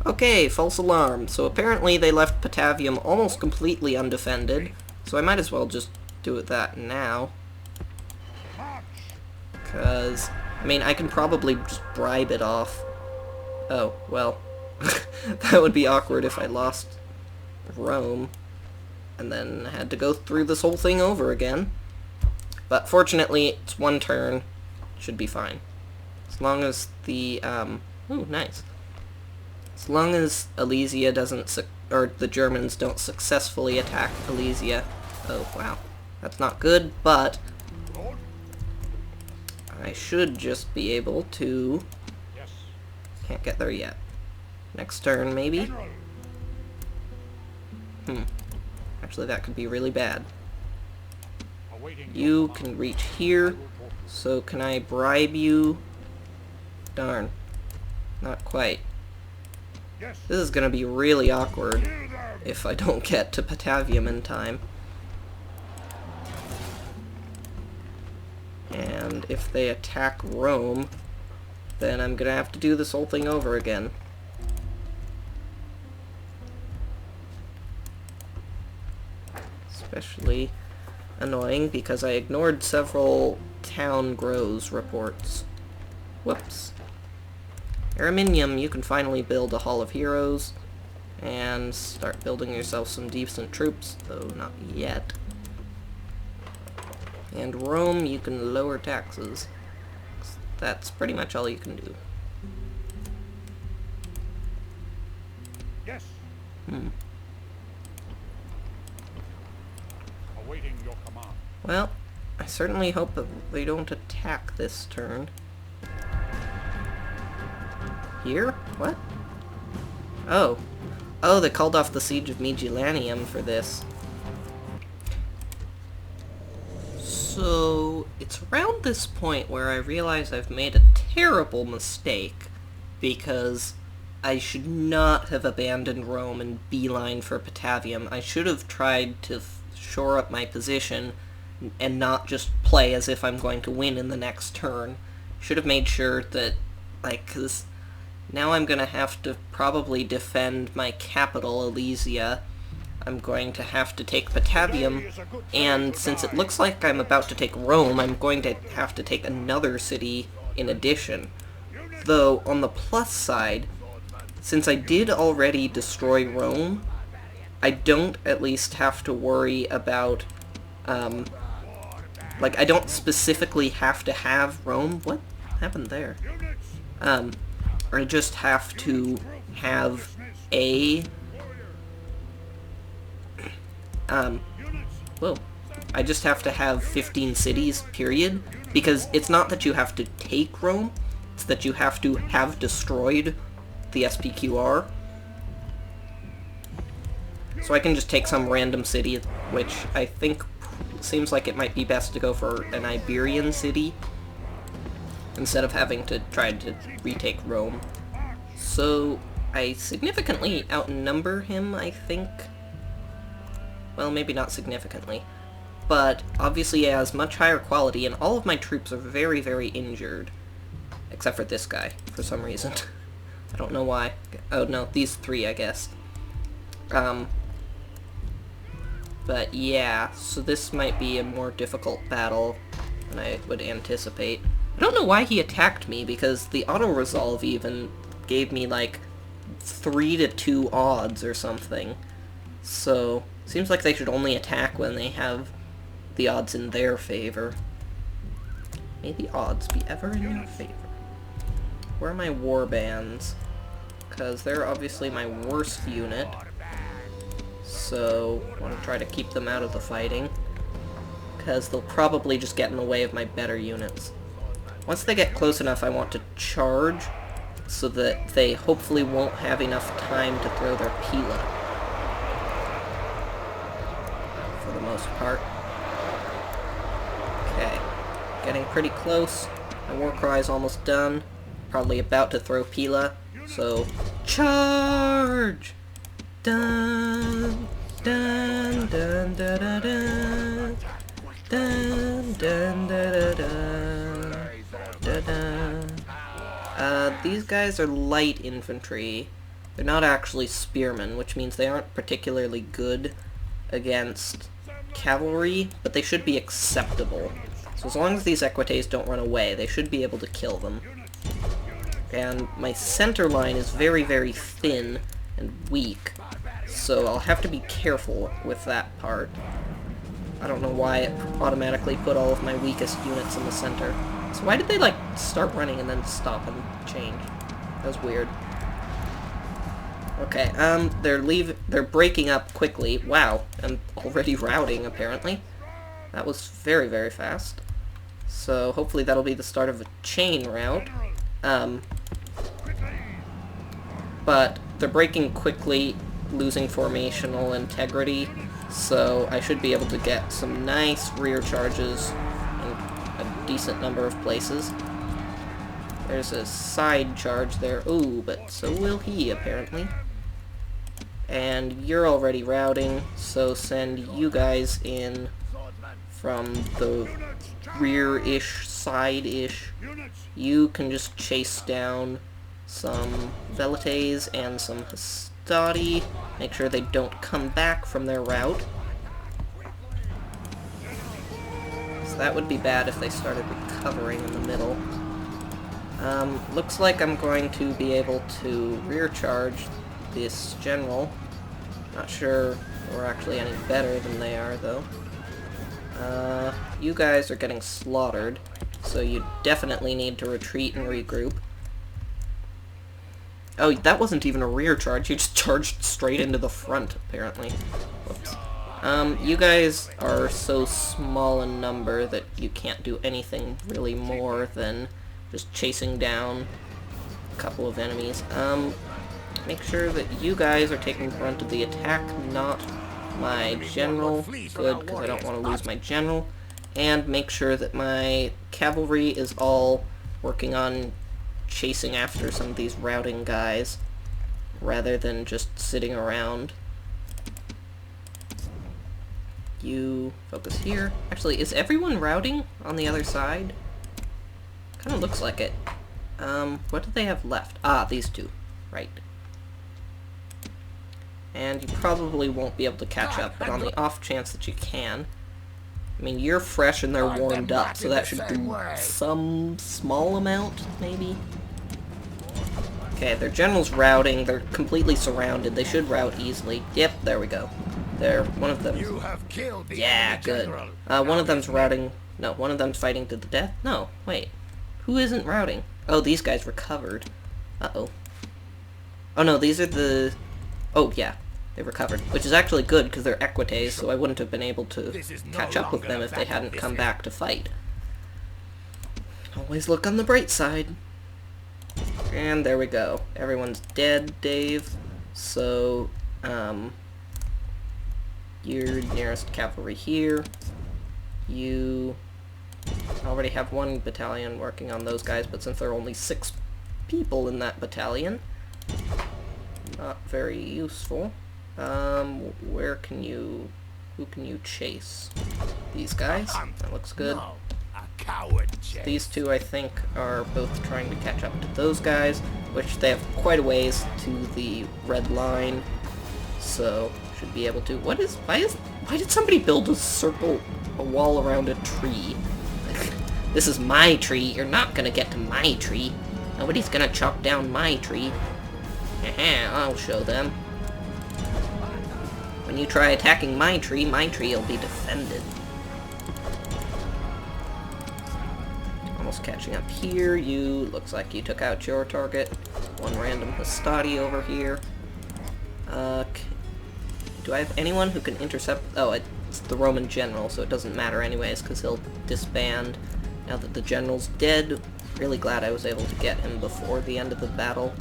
Okay, false alarm. So apparently they left Patavium almost completely undefended, so I might as well just do that now. Because, I mean, I can probably just bribe it off. Oh, well. That would be awkward if I lost Rome, and then had to go through this whole thing over again. But fortunately, it's one turn. Should be fine. As long as the, ooh, nice. As long as Alesia doesn't, or the Germans don't successfully attack Alesia. Oh, wow. That's not good, but I should just be able to... Can't get there yet. Next turn, maybe? Actually, that could be really bad. You can reach here, so can I bribe you? Darn. Not quite. This is gonna be really awkward if I don't get to Patavium in time. And if they attack Rome, then I'm gonna have to do this whole thing over again. Especially annoying because I ignored several town grows reports. Whoops. Araminium, you can finally build a Hall of Heroes and start building yourself some decent troops, though not yet. And Rome, you can lower taxes. That's pretty much all you can do. Yes. Awaiting your command. Well, I certainly hope that they don't attack this turn. Here? What? Oh. Oh, they called off the Siege of Megillanium for this. So, it's around this point where I realize I've made a terrible mistake, because I should not have abandoned Rome and beeline for Patavium. I should have tried to shore up my position and not just play as if I'm going to win in the next turn. Should have made sure that, like, 'cause now I'm gonna have to probably defend my capital, Alesia. I'm going to have to take Patavium, and since it looks like I'm about to take Rome, I'm going to have to take another city in addition. Though, on the plus side, since I did already destroy Rome, I don't at least have to worry about, like, I don't specifically have to have Rome. What happened there? I just have to have a... whoa. I just have to have 15 cities, period. Because it's not that you have to take Rome, it's that you have to have destroyed the SPQR. So I can just take some random city, which I think seems like it might be best to go for an Iberian city, instead of having to try to retake Rome. So I significantly outnumber him, I think. Well, maybe not significantly, but obviously he has much higher quality, and all of my troops are very, very injured. Except for this guy, for some reason. I don't know why. Oh, no, these three, I guess. But yeah, so this might be a more difficult battle than I would anticipate. I don't know why he attacked me, because the auto-resolve even gave me, like, 3-2 odds or something. So... seems like they should only attack when they have the odds in their favor. May the odds be ever in your favor. Where are my war bands? Because they're obviously my worst unit. So, I want to try to keep them out of the fighting. Because they'll probably just get in the way of my better units. Once they get close enough, I want to charge, so that they hopefully won't have enough time to throw their Pila. For the most part. Okay. Getting pretty close. My war cry is almost done. Probably about to throw Pila. So, charge! Dun, dun, dun, dun, dun, dun. Dun, dun, dun, dun, dun, dun, dun. These guys are light infantry. They're not actually spearmen, which means they aren't particularly good against cavalry, but they should be acceptable. So as long as these equites don't run away, they should be able to kill them. And my center line is very, very thin and weak, so I'll have to be careful with that part. I don't know why it automatically put all of my weakest units in the center. So why did they, like, start running and then stop and change? That was weird. Okay, they're breaking up quickly. Wow, and already routing, apparently. That was very, very fast. So hopefully that'll be the start of a chain rout. But they're breaking quickly, losing formational integrity, so I should be able to get some nice rear charges in a decent number of places. There's a side charge there. Ooh, but so will he, apparently. And you're already routing, so send you guys in from the rear-ish, side-ish. You can just chase down some Velites and some Hastati. Make sure they don't come back from their route. So that would be bad if they started recovering in the middle. Looks like I'm going to be able to rear charge this general. Not sure we're actually any better than they are, though. You guys are getting slaughtered, so you definitely need to retreat and regroup. Oh, that wasn't even a rear charge, you just charged straight into the front, apparently. Whoops. You guys are so small in number that you can't do anything really more than just chasing down a couple of enemies. Make sure that you guys are taking the brunt of the attack, not my general. Good, because I don't want to lose my general. And make sure that my cavalry is all working on chasing after some of these routing guys, rather than just sitting around. You focus here. Actually, is everyone routing on the other side? Kind of looks like it. What do they have left? Ah, these two. Right. And you probably won't be able to catch up, but on the off chance that you can. I mean, you're fresh and they're warmed up, so that should do some small amount, maybe? Okay, their general's routing. They're completely surrounded. They should rout easily. Yep, there we go. There, one of them. Yeah, good. One of them's routing. No, one of them's fighting to the death. No, wait. Who isn't routing? Oh, these guys recovered. Uh-oh. Oh, no, these are the... Oh, yeah. They recovered, which is actually good because they're equites, so I wouldn't have been able to catch up with them if they hadn't come back to fight. Always look on the bright side. And there we go. Everyone's dead, Dave. So, your nearest cavalry here. You already have one battalion working on those guys, but since there are only 6 people in that battalion, not very useful. Who can you chase? These guys? That looks good. These two, I think, are both trying to catch up to those guys, which they have quite a ways to the red line, so should be able to... Why did somebody build a wall around a tree? This is my tree, you're not gonna get to my tree. Nobody's gonna chop down my tree. I'll show them. When you try attacking my tree will be defended. Almost catching up here. Looks like you took out your target. One random Hastati over here. Do I have anyone who can intercept? Oh, it's the Roman general, so it doesn't matter anyways, because he'll disband. Now that the general's dead, really glad I was able to get him before the end of the battle.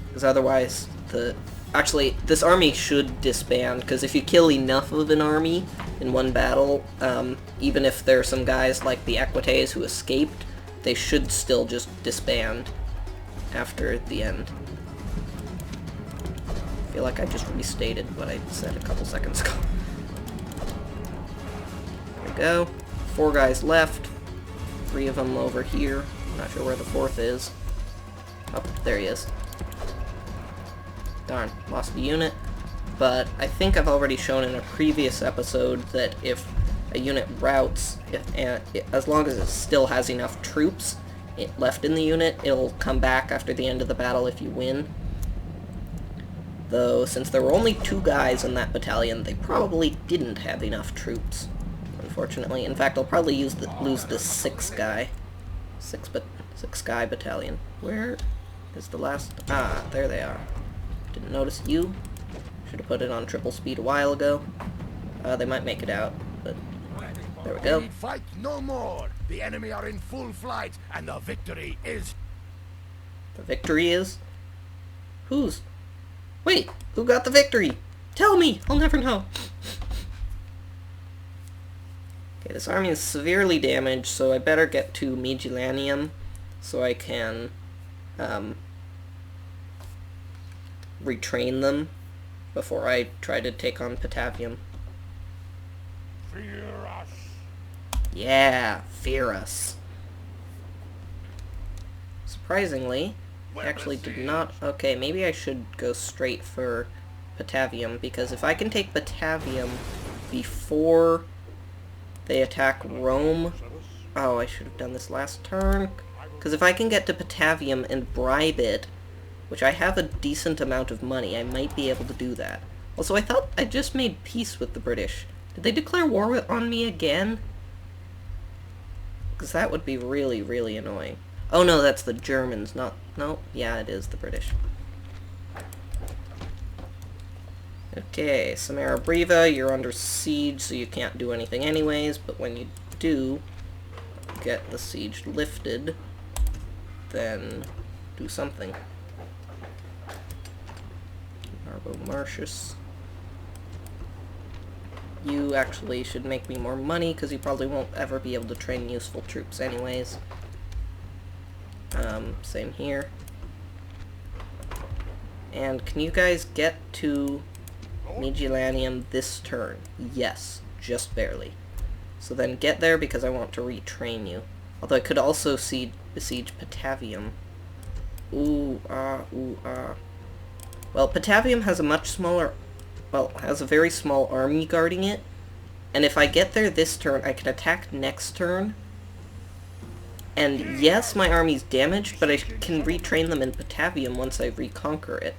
Because otherwise, actually, this army should disband, because if you kill enough of an army in one battle, even if there are some guys like the equites who escaped, they should still just disband after the end. I feel like I just restated what I said a couple seconds ago. There we go. 4 guys left. 3 of them over here. I'm not sure where the 4th is. Oh, there he is. Darn, lost the unit. But I think I've already shown in a previous episode that if a unit routs, as long as it still has enough troops left in the unit, it'll come back after the end of the battle if you win. Though, since there were only 2 guys in that battalion, they probably didn't have enough troops, unfortunately. In fact, I'll probably lose the 6th guy. 6 guy battalion. Where is the last? Ah, there they are. Didn't notice you. Should have put it on triple speed a while ago. They might make it out, but there we go. Fight no more. The enemy are in full flight, and the victory is... The victory is? Whose? Wait, who got the victory? Tell me! I'll never know. Okay, this army is severely damaged, so I better get to Migilanium so I can retrain them before I try to take on Patavium. Fear us. Yeah, fear us. Surprisingly, I actually did not... Okay, maybe I should go straight for Patavium, because if I can take Patavium before they attack Rome... Oh, I should have done this last turn. Because if I can get to Patavium and bribe it, which I have a decent amount of money, I might be able to do that. Also, I thought I just made peace with the British. Did they declare war on me again? Because that would be really, really annoying. Oh no, that's the Germans, not... No, yeah, it is the British. Okay, Samara Breva, you're under siege, so you can't do anything anyways, but when you do get the siege lifted, then do something. Marbo Marcius. You actually should make me more money, because you probably won't ever be able to train useful troops anyways. Same here. And can you guys get to Migilanium this turn? Yes, just barely. So then get there, because I want to retrain you. Although I could also besiege Patavium. Ooh, ooh, Well, Patavium has a much smaller... Well, has a very small army guarding it. And if I get there this turn, I can attack next turn. And yes, my army's damaged, but I can retrain them in Patavium once I reconquer it.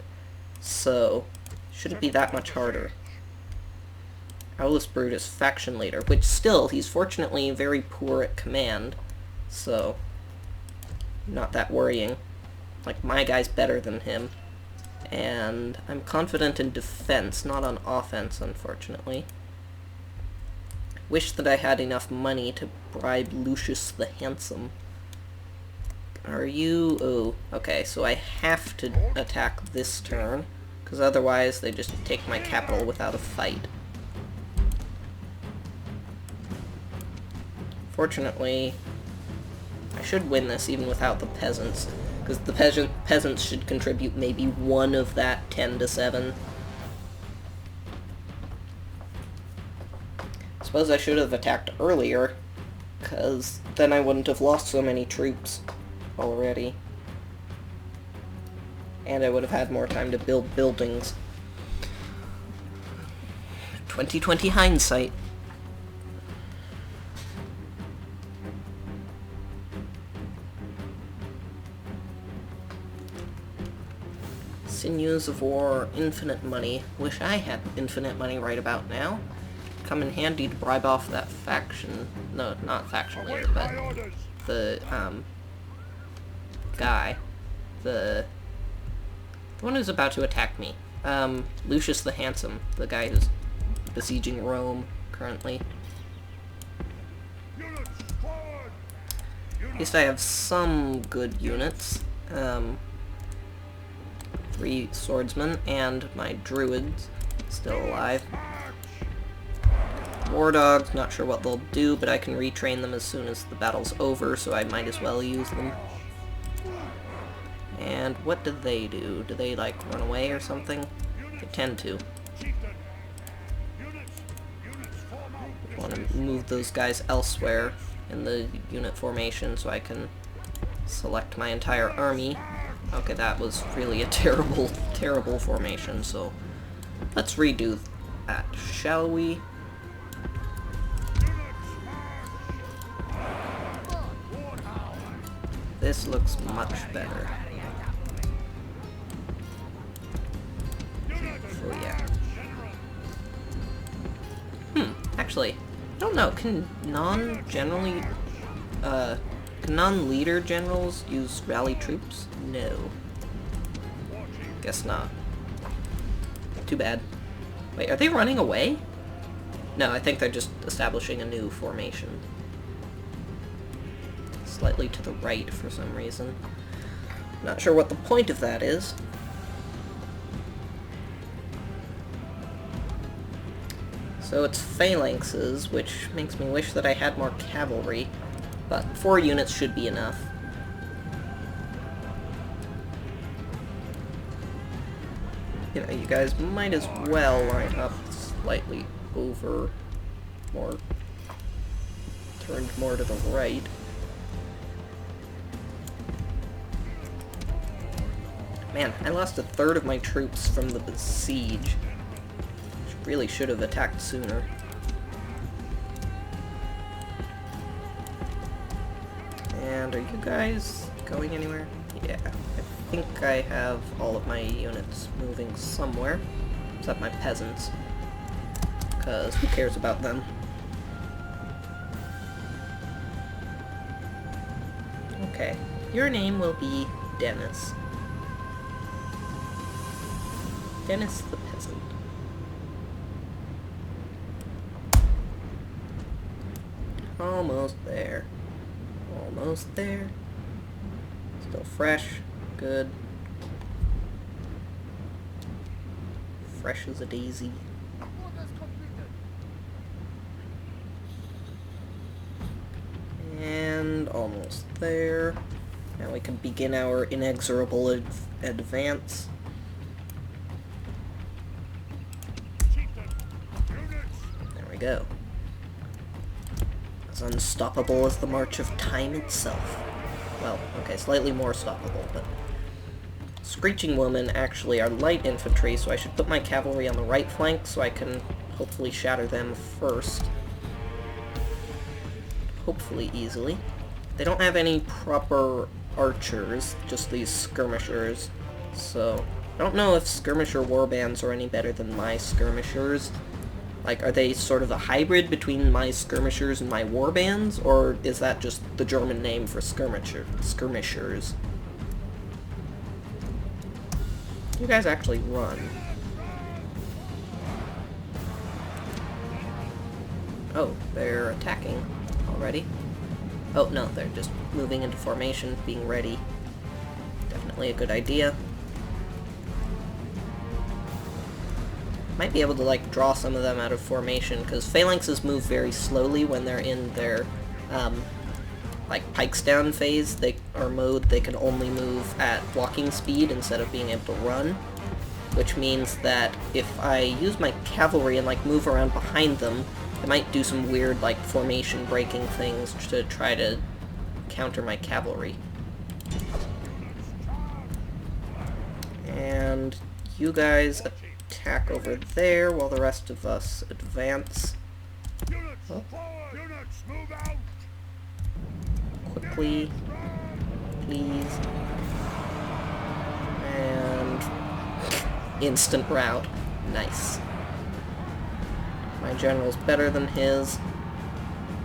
So, shouldn't be that much harder. Aulus Brutus, faction leader, which still, he's fortunately very poor at command. So, not that worrying. Like, my guy's better than him. And I'm confident in defense, not on offense, unfortunately. Wish that I had enough money to bribe Lucius the Handsome. Are you... Oh, okay, so I have to attack this turn, because otherwise they just take my capital without a fight. Fortunately, I should win this even without the peasants, because the peasants should contribute maybe one of that 10 to 7. Suppose I should have attacked earlier, because then I wouldn't have lost so many troops already. And I would have had more time to build buildings. 20/20 hindsight. Sinews of War, infinite money. Wish I had infinite money right about now. Come in handy to bribe off that faction. No, not faction leader, but the, guy. The one who's about to attack me. Lucius the Handsome, the guy who's besieging Rome currently. At least I have some good units. 3 swordsmen, and my druids still alive. War dogs, not sure what they'll do, but I can retrain them as soon as the battle's over, so I might as well use them. And what do they do? Do they, like, run away or something? They tend to. I want to move those guys elsewhere in the unit formation so I can select my entire army Okay, that was really a terrible, terrible formation, so let's redo that, shall we? This looks much better. Oh yeah. Actually, I don't know, can non-leader generals use rally troops? No. Guess not. Too bad. Wait, are they running away? No, I think they're just establishing a new formation. Slightly to the right for some reason. Not sure what the point of that is. So it's phalanxes, which makes me wish that I had more cavalry, but 4 units should be enough. You know, you guys might as well line up slightly over, turned more to the right. Man, I lost a third of my troops from the siege. Really should have attacked sooner. And are you guys going anywhere? Yeah, I think I have all of my units moving somewhere, except my peasants, because who cares about them? Okay, your name will be Dennis. Dennis the peasant. Almost there. Almost there. Still fresh. Good. Fresh as a daisy. And almost there. Now we can begin our inexorable advance. There we go. As unstoppable as the march of time itself. Well, okay, slightly more stoppable, but... Screeching Women actually are light infantry, so I should put my cavalry on the right flank so I can hopefully shatter them first. Hopefully easily. They don't have any proper archers, just these skirmishers, so... I don't know if skirmisher warbands are any better than my skirmishers. Like, are they sort of a hybrid between my skirmishers and my warbands, or is that just the German name for skirmishers? You guys actually run. Oh, they're attacking already. Oh, no, they're just moving into formation, being ready. Definitely a good idea. Might be able to, like, draw some of them out of formation, because phalanxes move very slowly when they're in their, like, pikes down phase, or mode. They can only move at walking speed instead of being able to run, which means that if I use my cavalry and, like, move around behind them, I might do some weird, like, formation-breaking things to try to counter my cavalry. And you guys attack over there while the rest of us advance. Oh. Quickly, please. And instant rout. Nice. My general's better than his.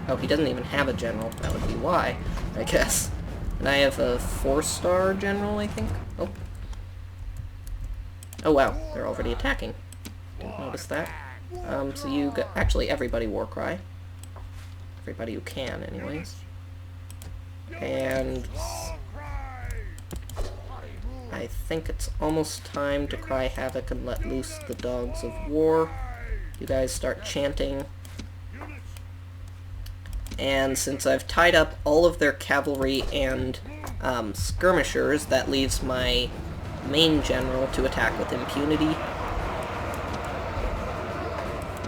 Oh, he doesn't even have a general. That would be why, I guess. And I have a 4-star general, I think. Oh. Oh wow, they're already attacking. Didn't notice that. So you got... Actually, everybody war cry. Everybody who can, anyways. And... I think it's almost time to cry havoc and let loose the dogs of war. You guys start chanting. And since I've tied up all of their cavalry and skirmishers, that leaves my main general to attack with impunity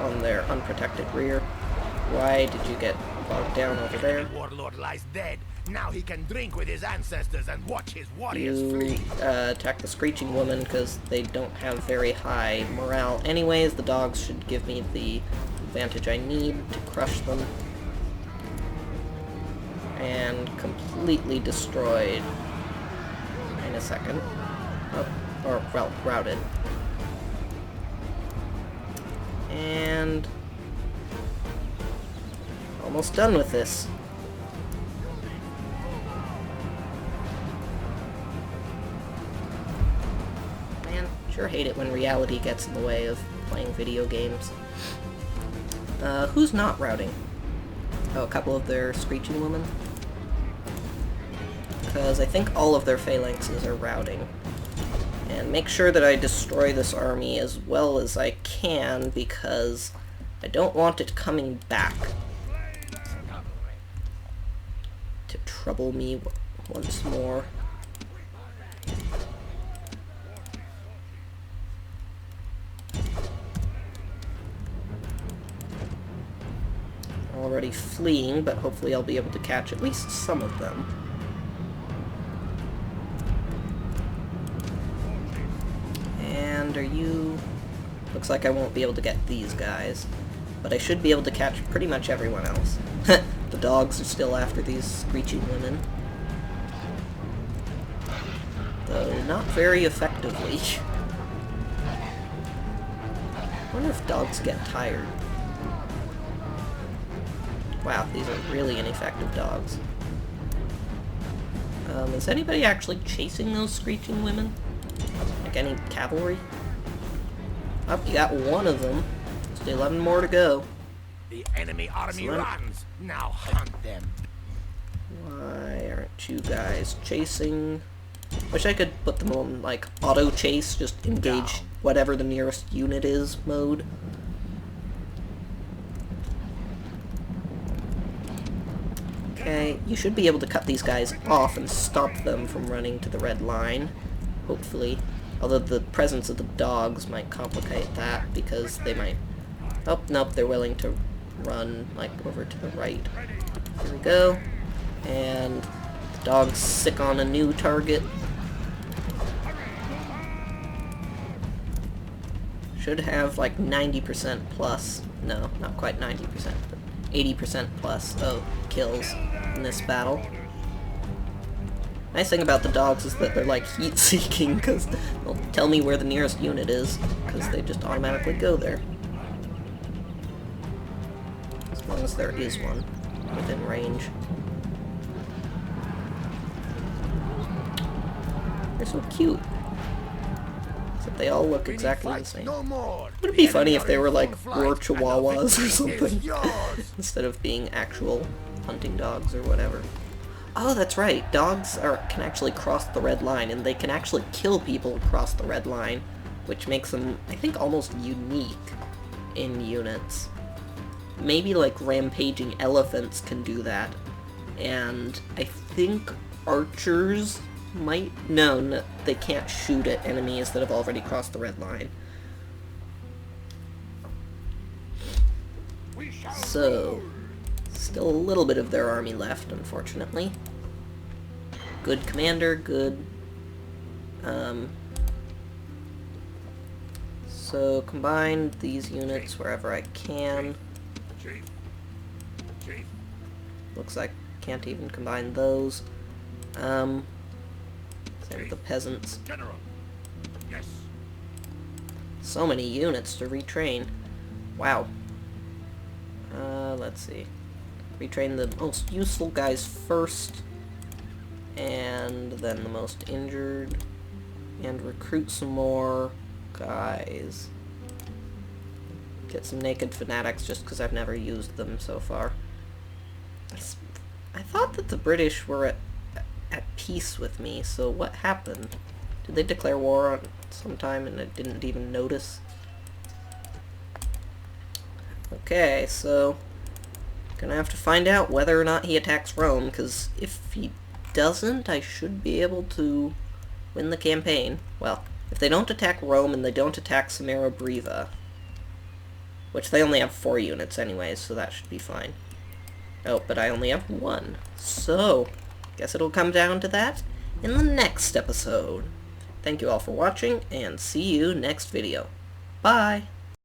on their unprotected rear. Why did you get bogged down over there. Warlord lies dead. Now he can drink with his ancestors and watch his warriors You flee. attack the Screeching Woman because they don't have very high morale anyways. The dogs should give me the advantage I need to crush them. And completely destroyed. In a second. Oh, or, well, routed. And almost done with this. Man, sure hate it when reality gets in the way of playing video games. Who's not routing? Oh, a couple of their Screeching Women? Because I think all of their phalanxes are routing. And make sure that I destroy this army as well as I can, because I don't want it coming back to trouble me once more. Already fleeing, but hopefully I'll be able to catch at least some of them. And are you... Looks like I won't be able to get these guys, but I should be able to catch pretty much everyone else. The dogs are still after these Screeching Women. Though not very effectively. I wonder if dogs get tired. Wow, these are really ineffective dogs. Is anybody actually chasing those Screeching Women? Like any cavalry? Oh, you got one of them. Still 11 more to go. The enemy army runs. Now hunt them. Why aren't you guys chasing? Wish I could put them on, like, auto chase, just engage whatever the nearest unit is mode. Okay, you should be able to cut these guys off and stop them from running to the red line, hopefully. Although the presence of the dogs might complicate that, because they might... Oh, nope, they're willing to run, like, over to the right. Here we go. And the dog's sick on a new target. Should have, like, 90% plus. No, not quite 90%, but 80% plus of kills in this battle. Nice thing about the dogs is that they're like heat-seeking, because they'll tell me where the nearest unit is, because they just automatically go there. As long as there is one within range. They're so cute. Except they all look exactly the same. Would it be funny if they were like war chihuahuas or something, instead of being actual hunting dogs or whatever? Oh, that's right. Dogs can actually cross the red line, and they can actually kill people across the red line, which makes them, I think, almost unique in units. Maybe, like, rampaging elephants can do that, and I think archers might... No, they can't shoot at enemies that have already crossed the red line. So... still a little bit of their army left, unfortunately. Good commander, good. So combine these units wherever I can. Looks like can't even combine those. Same with the peasants. So many units to retrain. Wow. Let's see. Retrain the most useful guys first, and then the most injured, and recruit some more guys. Get some naked fanatics just because I've never used them so far. I thought that the British were at peace with me, so what happened? Did they declare war on sometime and I didn't even notice? Okay, so gonna have to find out whether or not he attacks Rome, because if he doesn't, I should be able to win the campaign. Well, if they don't attack Rome and they don't attack Samara Breva, which they only have 4 units anyways, so that should be fine. Oh, but I only have one. So, guess it'll come down to that in the next episode. Thank you all for watching, and see you next video. Bye!